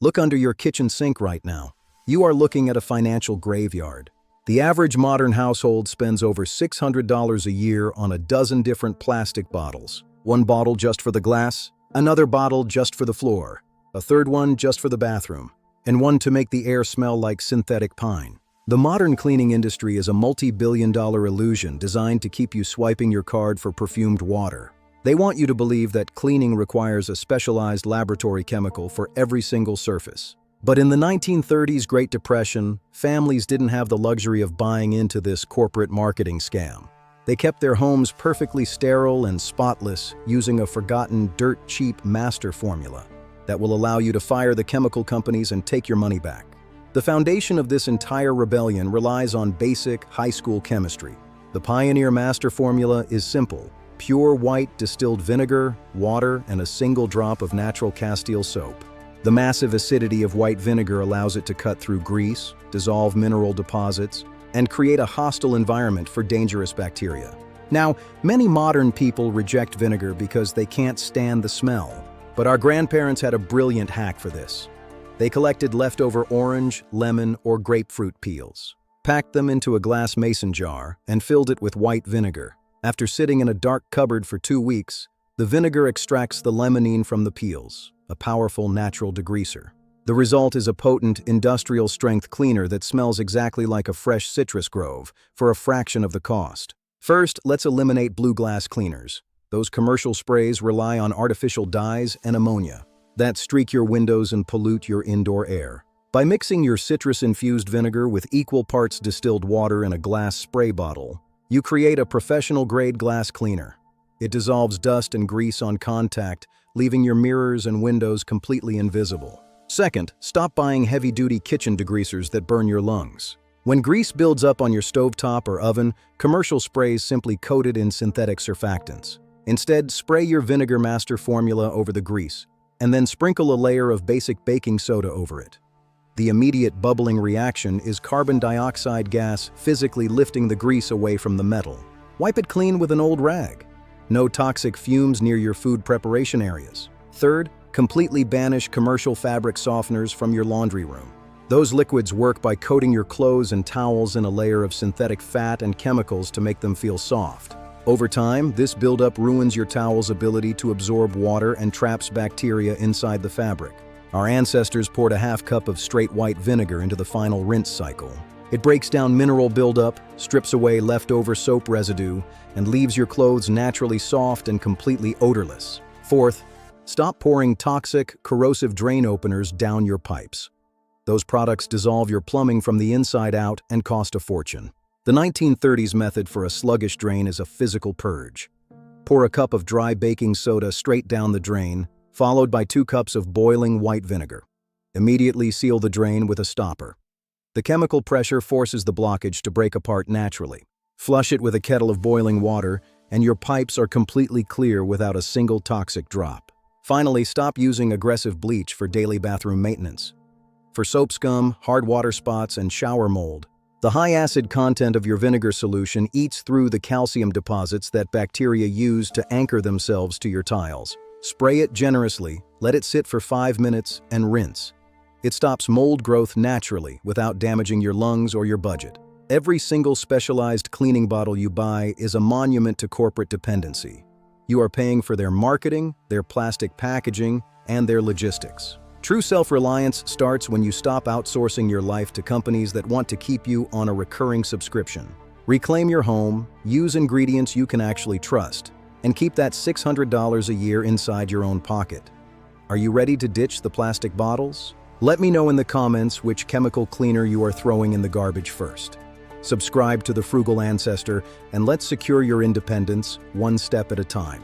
Look under your kitchen sink right now. You are looking at a financial graveyard. The average modern household spends over $600 a year on a dozen different plastic bottles. One bottle just for the glass, another bottle just for the floor, a third one just for the bathroom, and one to make the air smell like synthetic pine. The modern cleaning industry is a multi-billion-dollar illusion designed to keep you swiping your card for perfumed water. They want you to believe that cleaning requires a specialized laboratory chemical for every single surface. But in the 1930s Great Depression, families didn't have the luxury of buying into this corporate marketing scam. They kept their homes perfectly sterile and spotless using a forgotten dirt-cheap master formula that will allow you to fire the chemical companies and take your money back. The foundation of this entire rebellion relies on basic high school chemistry. The Pioneer master formula is simple: pure white distilled vinegar, water, and a single drop of natural Castile soap. The massive acidity of white vinegar allows it to cut through grease, dissolve mineral deposits, and create a hostile environment for dangerous bacteria. Now, many modern people reject vinegar because they can't stand the smell, but our grandparents had a brilliant hack for this. They collected leftover orange, lemon, or grapefruit peels, packed them into a glass mason jar, and filled it with white vinegar. After sitting in a dark cupboard for 2 weeks, the vinegar extracts the limonene from the peels, a powerful natural degreaser. The result is a potent, industrial-strength cleaner that smells exactly like a fresh citrus grove for a fraction of the cost. First, let's eliminate blue glass cleaners. Those commercial sprays rely on artificial dyes and ammonia that streak your windows and pollute your indoor air. By mixing your citrus-infused vinegar with equal parts distilled water in a glass spray bottle, you create a professional-grade glass cleaner. It dissolves dust and grease on contact, leaving your mirrors and windows completely invisible. Second, stop buying heavy-duty kitchen degreasers that burn your lungs. When grease builds up on your stovetop or oven, commercial sprays simply coat it in synthetic surfactants. Instead, spray your vinegar master formula over the grease, and then sprinkle a layer of basic baking soda over it. The immediate bubbling reaction is carbon dioxide gas physically lifting the grease away from the metal. Wipe it clean with an old rag. No toxic fumes near your food preparation areas. Third, completely banish commercial fabric softeners from your laundry room. Those liquids work by coating your clothes and towels in a layer of synthetic fat and chemicals to make them feel soft. Over time, this buildup ruins your towel's ability to absorb water and traps bacteria inside the fabric. Our ancestors poured a half cup of straight white vinegar into the final rinse cycle. It breaks down mineral buildup, strips away leftover soap residue, and leaves your clothes naturally soft and completely odorless. Fourth, stop pouring toxic, corrosive drain openers down your pipes. Those products dissolve your plumbing from the inside out and cost a fortune. The 1930s method for a sluggish drain is a physical purge. Pour a cup of dry baking soda straight down the drain, followed by 2 cups of boiling white vinegar. Immediately seal the drain with a stopper. The chemical pressure forces the blockage to break apart naturally. Flush it with a kettle of boiling water, and your pipes are completely clear without a single toxic drop. Finally, stop using aggressive bleach for daily bathroom maintenance. For soap scum, hard water spots, and shower mold, the high acid content of your vinegar solution eats through the calcium deposits that bacteria use to anchor themselves to your tiles. Spray it generously, let it sit for 5 minutes, and rinse. It stops mold growth naturally without damaging your lungs or your budget. Every single specialized cleaning bottle you buy is a monument to corporate dependency. You are paying for their marketing, their plastic packaging, and their logistics. True self-reliance starts when you stop outsourcing your life to companies that want to keep you on a recurring subscription. Reclaim your home, use ingredients you can actually trust, and keep that $600 a year inside your own pocket. Are you ready to ditch the plastic bottles? Let me know in the comments which chemical cleaner you are throwing in the garbage first. Subscribe to the Frugal Ancestor, and let's secure your independence one step at a time.